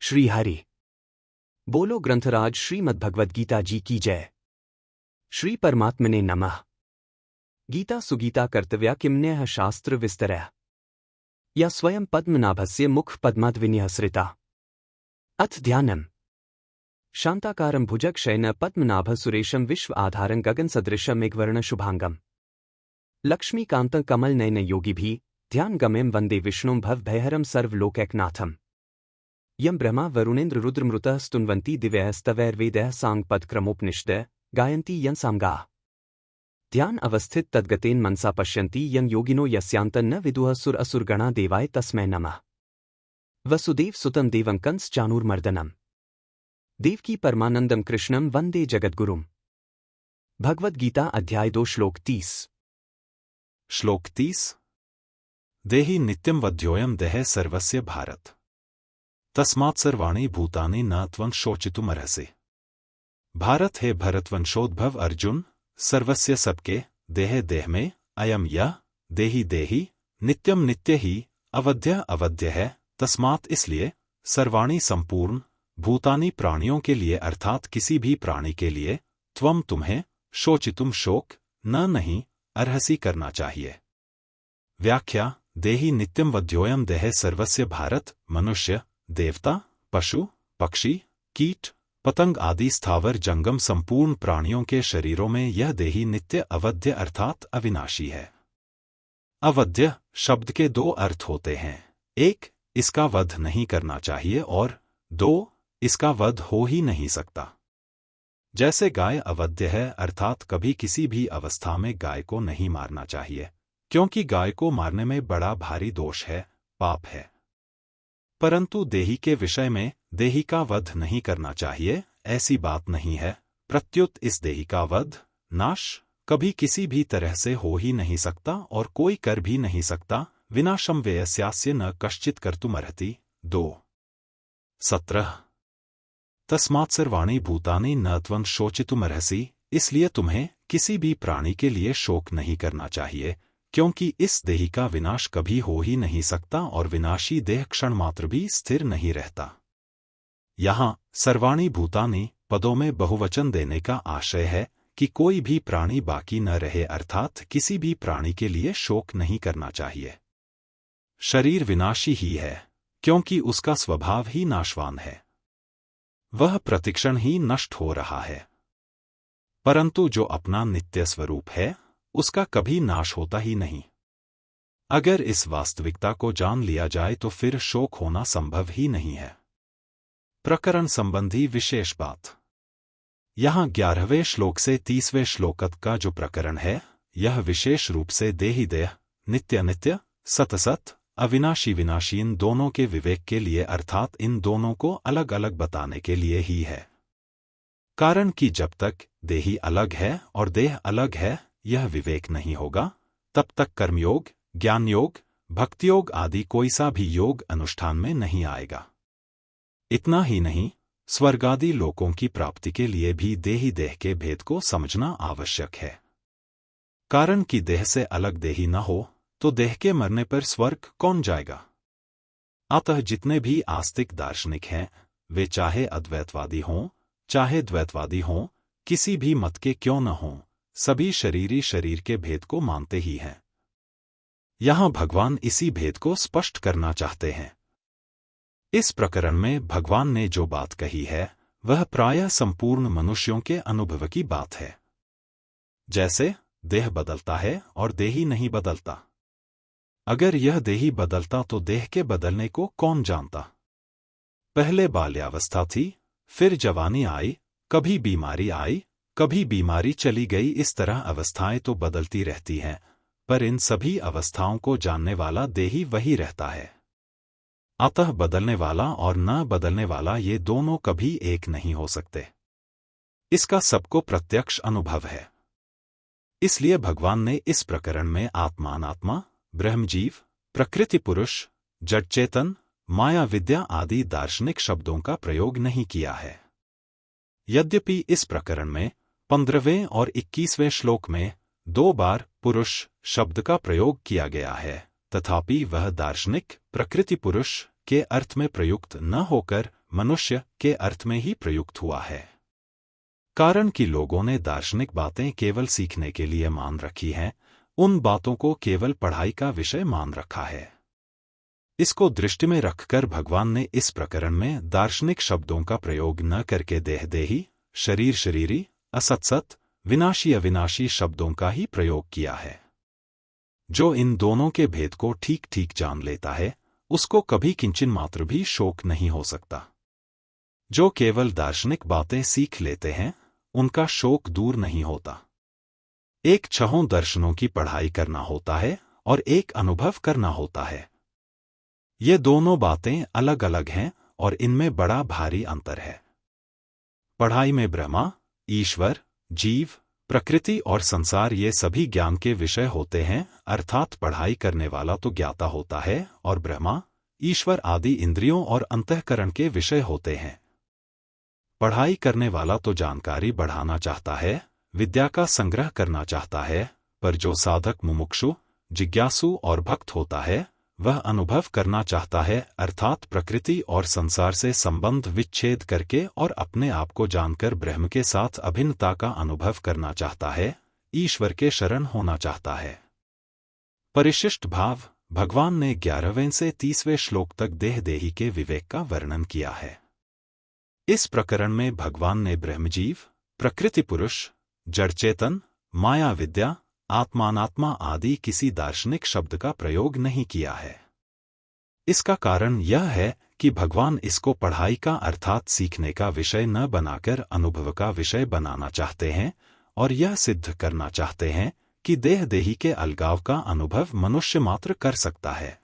श्री हरि बोलो ग्रंथराज श्रीमद्भगवद्गीता जी की जय। श्री परमात्मने नमः। गीता सुगीता कर्तव्या किमन्यः शास्त्र विस्तरः या स्वयं पद्मनाभस्य मुख पद्माद्विन्यः सृता। अथ ध्यानम्। शांताकारं भुजगशयनं पद्मनाभ सुरेशं विश्व आधारं गगन सदृशं मेघवर्ण शुभांगम लक्ष्मीकान्तं कमलनयन योगिभिः ध्यान गम्यं वंदे विष्णुं भवभयहरं सर्वलोकैकनाथम्। यं ब्रह्मा वरुणेन्द्र रुद्रमृतः स्तुन्वन्ति दिव्यस्तवैर्वेदैः साङ्गपदक्रमोपनिषदः गायन्ति यं सामगाः। ध्यान अवस्थित तद्गतेन मनसा पश्यन्ति यं योगिनो यस्यान्तं न विदुः सुर असुरगणा देवाय तस्मै नमः। वसुदेव सुतं देवं कंस चाणूरमर्दनम् देवकी परमानंदम कृष्णं वंदे जगद्गुरुम्। भगवद गीता अध्याय 2 श्लोक 30। श्लोक 30। देहि नित्यं वध्योऽयं देहः सर्वस्य भारत तस्मात् सर्वाणि भूतानि न त्वं शोचितुमर्हसि। भारत हे भरतवंशोद्भव अर्जुन, सर्वस्य सबके देह देह में अयम यह देहि देहि नित्यम नित्य ही अवध्य अवध्य है। तस्मात् इसलिए सर्वाणि संपूर्ण भूतानि प्राणियों के लिए अर्थात किसी भी प्राणी के लिए त्वम तुम्हें शोचितुम शोक न नहीं अर्हसि करना चाहिए। व्याख्या। देहि नित्यम वध्योऽयं देह सर्वस्य भारत मनुष्य देवता पशु पक्षी कीट पतंग आदि स्थावर जंगम संपूर्ण प्राणियों के शरीरों में यह देहि नित्य अवध्य अर्थात अविनाशी है। अवध्य शब्द के 2 अर्थ होते हैं। 1, इसका वध नहीं करना चाहिए और 2, इसका वध हो ही नहीं सकता। जैसे गाय अवध्य है अर्थात कभी किसी भी अवस्था में गाय को नहीं मारना चाहिए, क्योंकि गाय को मारने में बड़ा भारी दोष है, पाप है। परंतु देही के विषय में देही का वध नहीं करना चाहिए ऐसी बात नहीं है। प्रत्युत इस देही का वध नाश कभी किसी भी तरह से हो ही नहीं सकता और कोई कर भी नहीं सकता। विनाशम व्ययस्यास्य न कश्चित् कर्तुमर्हति। 2:17। तस्मात् सर्वाणि भूतानि न त्वं शोचितुमर्हसि। इसलिए तुम्हें किसी भी प्राणी के लिए शोक नहीं करना चाहिए, क्योंकि इस देही का विनाश कभी हो ही नहीं सकता और विनाशी देह क्षण मात्र भी स्थिर नहीं रहता। यहाँ सर्वाणि भूतानि पदों में बहुवचन देने का आशय है कि कोई भी प्राणी बाकी न रहे अर्थात किसी भी प्राणी के लिए शोक नहीं करना चाहिए। शरीर विनाशी ही है, क्योंकि उसका स्वभाव ही नाशवान है, वह प्रतिक्षण ही नष्ट हो रहा है। परंतु जो अपना नित्य स्वरूप है उसका कभी नाश होता ही नहीं। अगर इस वास्तविकता को जान लिया जाए तो फिर शोक होना संभव ही नहीं है। प्रकरण संबंधी विशेष बात। यहाँ 11वें श्लोक से 30वें श्लोक का जो प्रकरण है यह विशेष रूप से देही देह नित्य नित्य सत सत अविनाशी विनाशी इन दोनों के विवेक के लिए अर्थात इन दोनों को अलग अलग बताने के लिए ही है। कारण कि जब तक देही अलग है और देह अलग है यह विवेक नहीं होगा तब तक कर्मयोग ज्ञान योग भक्ति योग आदि कोई सा भी योग अनुष्ठान में नहीं आएगा। इतना ही नहीं, स्वर्गादि लोकों की प्राप्ति के लिए भी देही देह के भेद को समझना आवश्यक है। कारण कि देह से अलग देही न हो तो देह के मरने पर स्वर्ग कौन जाएगा। अतः जितने भी आस्तिक दार्शनिक हैं वे चाहे अद्वैतवादी हों चाहे द्वैतवादी हों किसी भी मत के क्यों न हों सभी शरीरी शरीर के भेद को मानते ही हैं। यहाँ भगवान इसी भेद को स्पष्ट करना चाहते हैं। इस प्रकरण में भगवान ने जो बात कही है वह प्रायः संपूर्ण मनुष्यों के अनुभव की बात है। जैसे देह बदलता है और देही नहीं बदलता। अगर यह देही बदलता तो देह के बदलने को कौन जानता। पहले बाल्यावस्था थी, फिर जवानी आई, कभी बीमारी आई, कभी बीमारी चली गई। इस तरह अवस्थाएं तो बदलती रहती हैं, पर इन सभी अवस्थाओं को जानने वाला देही वही रहता है। अतः बदलने वाला और न बदलने वाला ये दोनों कभी एक नहीं हो सकते। इसका सबको प्रत्यक्ष अनुभव है। इसलिए भगवान ने इस प्रकरण में आत्मा अनात्मा ब्रह्मजीव प्रकृति पुरुष जड़ चेतन माया विद्या आदि दार्शनिक शब्दों का प्रयोग नहीं किया है। यद्यपि इस प्रकरण में 15वें और 21वें श्लोक में 2 बार पुरुष शब्द का प्रयोग किया गया है, तथापि वह दार्शनिक प्रकृति पुरुष के अर्थ में प्रयुक्त न होकर मनुष्य के अर्थ में ही प्रयुक्त हुआ है। कारण कि लोगों ने दार्शनिक बातें केवल सीखने के लिए मान रखी हैं, उन बातों को केवल पढ़ाई का विषय मान रखा है। इसको दृष्टि में रखकर भगवान ने इस प्रकरण में दार्शनिक शब्दों का प्रयोग न करके देहदेही, शरीर शरीरी, असत सत, विनाशी अविनाशी शब्दों का ही प्रयोग किया है। जो इन दोनों के भेद को ठीक ठीक जान लेता है, उसको कभी किंचन मात्र भी शोक नहीं हो सकता। जो केवल दार्शनिक बातें सीख लेते हैं, उनका शोक दूर नहीं होता। एक छहों दर्शनों की पढ़ाई करना होता है और एक अनुभव करना होता है। ये दोनों बातें अलग अलग हैं और इनमें बड़ा भारी अंतर है। पढ़ाई में ब्रह्मा, ईश्वर, जीव, प्रकृति और संसार ये सभी ज्ञान के विषय होते हैं, अर्थात पढ़ाई करने वाला तो ज्ञाता होता है और ब्रह्मा, ईश्वर आदि इंद्रियों और अंतःकरण के विषय होते हैं। पढ़ाई करने वाला तो जानकारी बढ़ाना चाहता है, विद्या का संग्रह करना चाहता है, पर जो साधक मुमुक्षु, जिज्ञासु और भक्त होता है, वह अनुभव करना चाहता है, अर्थात प्रकृति और संसार से संबंध विच्छेद करके और अपने आप को जानकर ब्रह्म के साथ अभिन्नता का अनुभव करना चाहता है, ईश्वर के शरण होना चाहता है। परिशिष्ट भाव। भगवान ने 11वें से 30वें श्लोक तक देहदेही के विवेक का वर्णन किया है। इस प्रकरण में भगवान ने ब्रह्मजीव, प्रकृति पुरुष, जड़ चेतन, माया विद्या, आत्मानात्मा आदि किसी दार्शनिक शब्द का प्रयोग नहीं किया है। इसका कारण यह है कि भगवान इसको पढ़ाई का अर्थात सीखने का विषय न बनाकर अनुभव का विषय बनाना चाहते हैं और यह सिद्ध करना चाहते हैं कि देहदेही के अलगाव का अनुभव मनुष्य मात्र कर सकता है।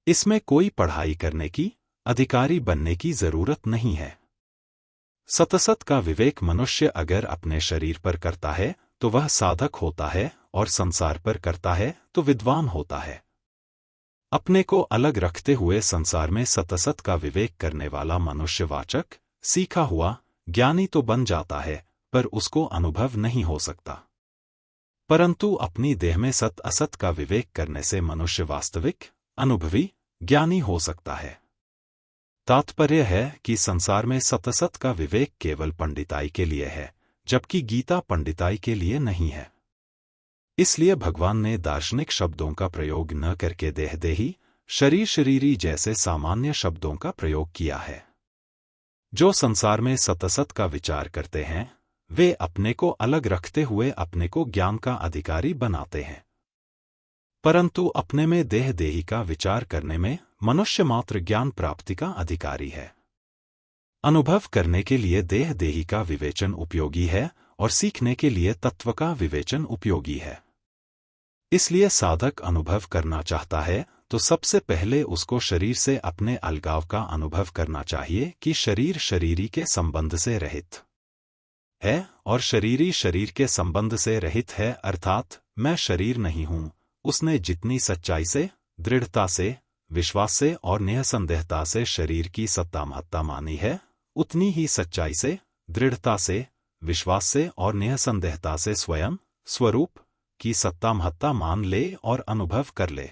इसमें कोई पढ़ाई करने की, अधिकारी बनने की जरूरत नहीं है। सतसत का विवेक मनुष्य अगर अपने शरीर पर करता है तो वह साधक होता है और संसार पर करता है तो विद्वान होता है। अपने को अलग रखते हुए संसार में सतसत का विवेक करने वाला मनुष्यवाचक, सीखा हुआ, ज्ञानी तो बन जाता है, पर उसको अनुभव नहीं हो सकता। परंतु अपनी देह में सत असत का विवेक करने से मनुष्य वास्तविक, अनुभवी, ज्ञानी हो सकता है। तात्पर्य है कि संसार में सतसत का विवेक केवल पंडिताई के लिए है, जबकि गीता पंडिताई के लिए नहीं है। इसलिए भगवान ने दार्शनिक शब्दों का प्रयोग न करके देहदेही, शरीर शरीरी जैसे सामान्य शब्दों का प्रयोग किया है। जो संसार में सतसत का विचार करते हैं, वे अपने को अलग रखते हुए अपने को ज्ञान का अधिकारी बनाते हैं। परंतु अपने में देहदेही का विचार करने में मनुष्य मात्र ज्ञान प्राप्ति का अधिकारी है। अनुभव करने के लिए देहदेही का विवेचन उपयोगी है और सीखने के लिए तत्व का विवेचन उपयोगी है। इसलिए साधक अनुभव करना चाहता है तो सबसे पहले उसको शरीर से अपने अलगाव का अनुभव करना चाहिए कि शरीर शरीरी के संबंध से रहित है और शरीरी शरीर के संबंध से रहित है, अर्थात मैं शरीर नहीं हूं। उसने जितनी सच्चाई से, दृढ़ता से, विश्वास से और निःसंदेहता से शरीर की सत्ता महत्ता मानी है, उतनी ही सच्चाई से, दृढ़ता से, विश्वास से और निःसंदेहता से स्वयं, स्वरूप की सत्ता महत्ता मान ले और अनुभव कर ले।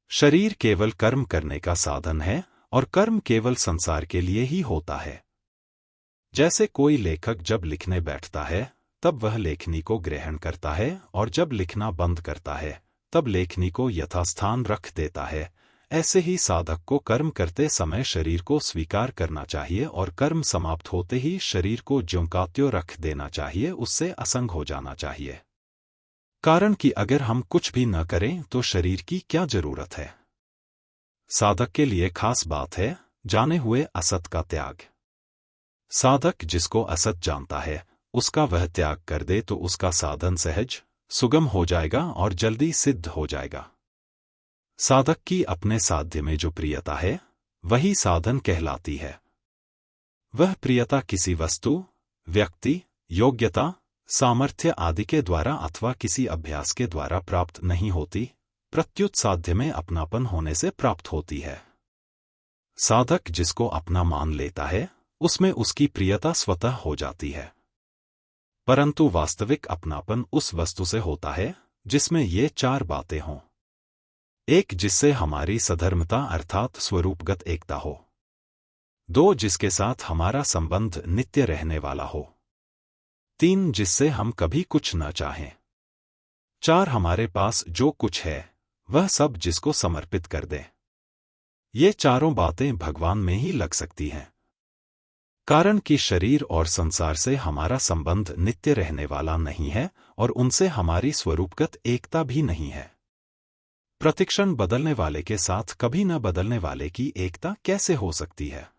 शरीर केवल कर्म करने का साधन है और कर्म केवल संसार के लिए ही होता है। जैसे कोई लेखक जब लिखने बैठता है, तब वह लेखनी को ग्रहण करता है और जब लिखना बंद करता है, तब लेखनी को यथास्थान रख देता है। ऐसे ही साधक को कर्म करते समय शरीर को स्वीकार करना चाहिए और कर्म समाप्त होते ही शरीर को ज्यों का त्यों रख देना चाहिए, उससे असंग हो जाना चाहिए। कारण कि अगर हम कुछ भी न करें तो शरीर की क्या जरूरत है। साधक के लिए खास बात है जाने हुए असत का त्याग। साधक जिसको असत जानता है, उसका वह त्याग कर दे तो उसका साधन सहज, सुगम हो जाएगा और जल्दी सिद्ध हो जाएगा। साधक की अपने साध्य में जो प्रियता है, वही साधन कहलाती है। वह प्रियता किसी वस्तु, व्यक्ति, योग्यता, सामर्थ्य आदि के द्वारा अथवा किसी अभ्यास के द्वारा प्राप्त नहीं होती, प्रत्युत साध्य में अपनापन होने से प्राप्त होती है। साधक जिसको अपना मान लेता है, उसमें उसकी प्रियता स्वतः हो जाती है। परंतु वास्तविक अपनापन उस वस्तु से होता है जिसमें ये चार बातें हों। एक, जिससे हमारी सधर्मता अर्थात स्वरूपगत एकता हो। 2 जिसके साथ हमारा संबंध नित्य रहने वाला हो। 3 जिससे हम कभी कुछ न चाहें। 4 हमारे पास जो कुछ है वह सब जिसको समर्पित कर दें। ये चारों बातें भगवान में ही लग सकती हैं, कारण कि शरीर और संसार से हमारा संबंध नित्य रहने वाला नहीं है और उनसे हमारी स्वरूपगत एकता भी नहीं है। प्रतिक्षण बदलने वाले के साथ कभी न बदलने वाले की एकता कैसे हो सकती है?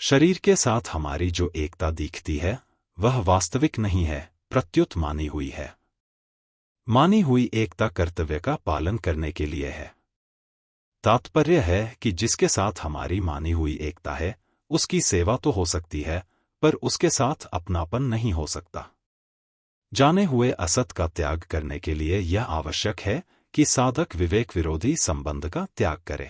शरीर के साथ हमारी जो एकता दिखती है वह वास्तविक नहीं है, प्रत्युत मानी हुई है। मानी हुई एकता कर्तव्य का पालन करने के लिए है। तात्पर्य है कि जिसके साथ हमारी मानी हुई एकता है उसकी सेवा तो हो सकती है, पर उसके साथ अपनापन नहीं हो सकता। जाने हुए असत का त्याग करने के लिए यह आवश्यक है कि साधक विवेक विरोधी संबंध का त्याग करे।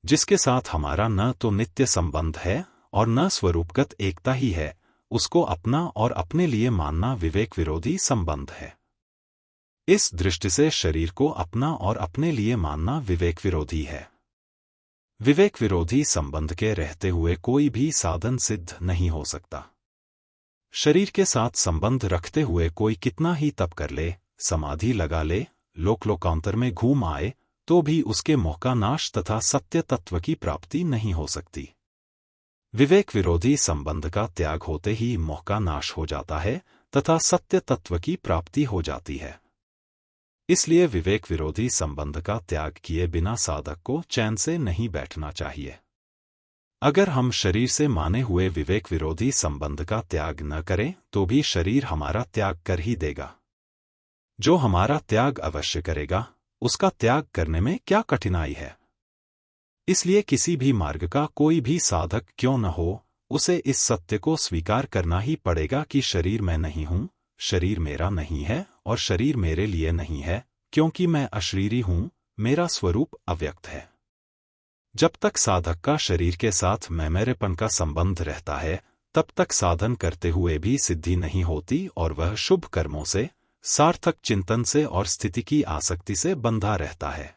जिसके साथ हमारा न तो नित्य संबंध है और न स्वरूपगत एकता ही है, उसको अपना और अपने लिए मानना विवेक विरोधी संबंध है। इस दृष्टि से शरीर को अपना और अपने लिए मानना विवेक विरोधी है। विवेक विरोधी संबंध के रहते हुए कोई भी साधन सिद्ध नहीं हो सकता। शरीर के साथ संबंध रखते हुए कोई कितना ही तप कर ले, समाधि लगा ले, लोकांतर में घूम आए, तो भी उसके मोह का नाश तथा सत्य तत्व की प्राप्ति नहीं हो सकती। विवेक विरोधी संबंध का त्याग होते ही मोह का नाश हो जाता है तथा सत्य तत्व की प्राप्ति हो जाती है। इसलिए विवेक विरोधी संबंध का त्याग किए बिना साधक को चैन से नहीं बैठना चाहिए। अगर हम शरीर से माने हुए विवेक विरोधी संबंध का त्याग न करें तो भी शरीर हमारा त्याग कर ही देगा। जो हमारा त्याग अवश्य करेगा, उसका त्याग करने में क्या कठिनाई है? इसलिए किसी भी मार्ग का कोई भी साधक क्यों न हो, उसे इस सत्य को स्वीकार करना ही पड़ेगा कि शरीर मैं नहीं हूं, शरीर मेरा नहीं है और शरीर मेरे लिए नहीं है, क्योंकि मैं अशरीरी हूं, मेरा स्वरूप अव्यक्त है। जब तक साधक का शरीर के साथ मैं मेरेपन का संबंध रहता है, तब तक साधन करते हुए भी सिद्धि नहीं होती और वह शुभ कर्मों से, सार्थक चिंतन से और स्थिति की आसक्ति से बंधा रहता है।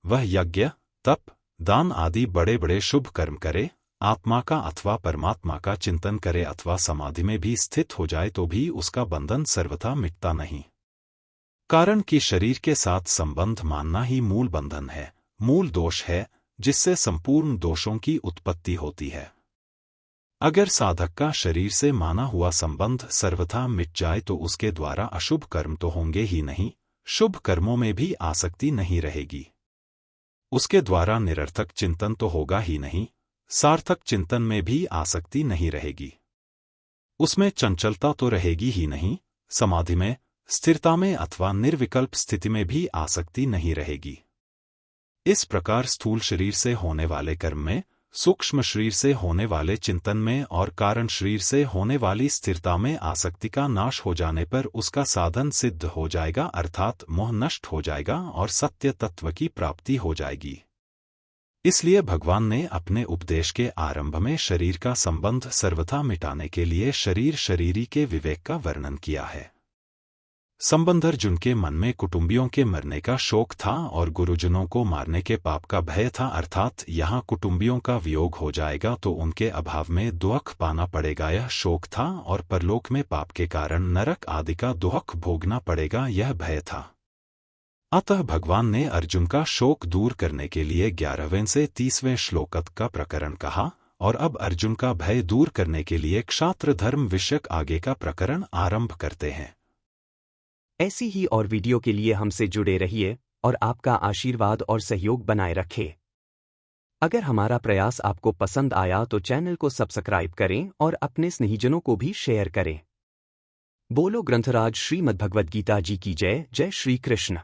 वह यज्ञ, तप, दान आदि बड़े बड़े शुभ कर्म करे, आत्मा का अथवा परमात्मा का चिंतन करे अथवा समाधि में भी स्थित हो जाए तो भी उसका बंधन सर्वथा मिटता नहीं। कारण कि शरीर के साथ संबंध मानना ही मूल बंधन है, मूल दोष है, जिससे संपूर्ण दोषों की उत्पत्ति होती है। अगर साधक का शरीर से माना हुआ संबंध सर्वथा मिट जाए तो उसके द्वारा अशुभ कर्म तो होंगे ही नहीं, शुभ कर्मों में भी आसक्ति नहीं रहेगी। उसके द्वारा निरर्थक चिंतन तो होगा ही नहीं, सार्थक चिंतन में भी आसक्ति नहीं रहेगी। उसमें चंचलता तो रहेगी ही नहीं, समाधि में, स्थिरता में अथवा निर्विकल्प स्थिति में भी आसक्ति नहीं रहेगी। इस प्रकार स्थूल शरीर से होने वाले कर्म में, सूक्ष्म शरीर से होने वाले चिंतन में और कारण शरीर से होने वाली स्थिरता में आसक्ति का नाश हो जाने पर उसका साधन सिद्ध हो जाएगा, अर्थात मोह नष्ट हो जाएगा और सत्य तत्व की प्राप्ति हो जाएगी। इसलिए भगवान ने अपने उपदेश के आरंभ में शरीर का संबंध सर्वथा मिटाने के लिए शरीर शरीरी के विवेक का वर्णन किया है। संबंध अर्जुन के मन में कुटुंबियों के मरने का शोक था और गुरुजनों को मारने के पाप का भय था, अर्थात यहाँ कुटुंबियों का वियोग हो जाएगा तो उनके अभाव में दुख पाना पड़ेगा, यह शोक था, और परलोक में पाप के कारण नरक आदि का दुख भोगना पड़ेगा, यह भय था। अतः भगवान ने अर्जुन का शोक दूर करने के लिए 11वें से 30वें श्लोक का प्रकरण कहा और अब अर्जुन का भय दूर करने के लिए क्षात्र धर्म विषयक आगे का प्रकरण आरंभ करते हैं। ऐसी ही और वीडियो के लिए हमसे जुड़े रहिए और आपका आशीर्वाद और सहयोग बनाए रखें। अगर हमारा प्रयास आपको पसंद आया तो चैनल को सब्सक्राइब करें और अपने स्नेहीजनों को भी शेयर करें। बोलो ग्रंथराज श्रीमद् भगवद गीता जी की जय। जय श्री कृष्ण।